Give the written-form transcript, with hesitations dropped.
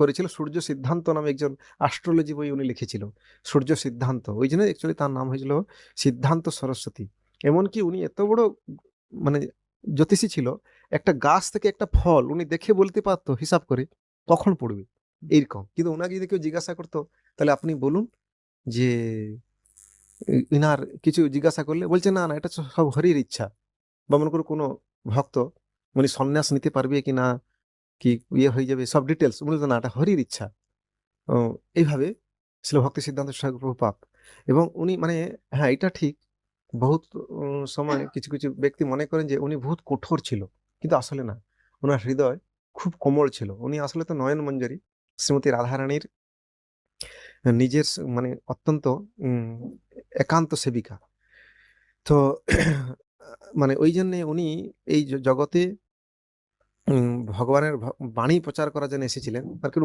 করেছিল। সূর্য সিদ্ধান্ত নামে একজন অ্যাস্ট্রোলজি বই উনি লিখেছিল, সূর্য সিদ্ধান্ত, ওই জন্য অ্যাকচুয়ালি তার নাম হয়েছিল সিদ্ধান্ত সরস্বতী। এমনকি উনি এত বড় মানে জ্যোতিষী ছিল, একটা গাছ থেকে একটা ফল উনি দেখে বলতে পারতো হিসাব করে কখন পড়বে এইরকম। কিন্তু ওনাকে যদি কেউ জিজ্ঞাসা করতো তাহলে আপনি বলুন যে ইনার কিছু জিজ্ঞাসা করলে বলছে না না এটা সব হরির ইচ্ছা। বা মনে করো কোনো ভক্ত উনি সন্ন্যাস নিতে পারবে কি না, কি ইয়ে হয়ে যাবে, সব ডিটেলস বলতো না এটা হরির ইচ্ছা। ও, এইভাবে ছিল ভক্তি সিদ্ধান্ত ঠাকুর প্রভুপাদ। এবং উনি মানে, হ্যাঁ এটা ঠিক, বহুত সময় কিছু কিছু ব্যক্তি মনে করেন যে উনি বহুত কঠোর ছিল, কিন্তু আসলে না, ওনার হৃদয় খুব কোমল ছিল। উনি আসলে তো নয়ন মঞ্জরি শ্রীমতী রাধারানীর নিজের মানে অত্যন্ত উম, একান্ত সেবিকা। তো মানে ওই জন্য উনি এই জগতে ভগবানের বাণী প্রচার করার জন্য এসেছিলেন। আর কি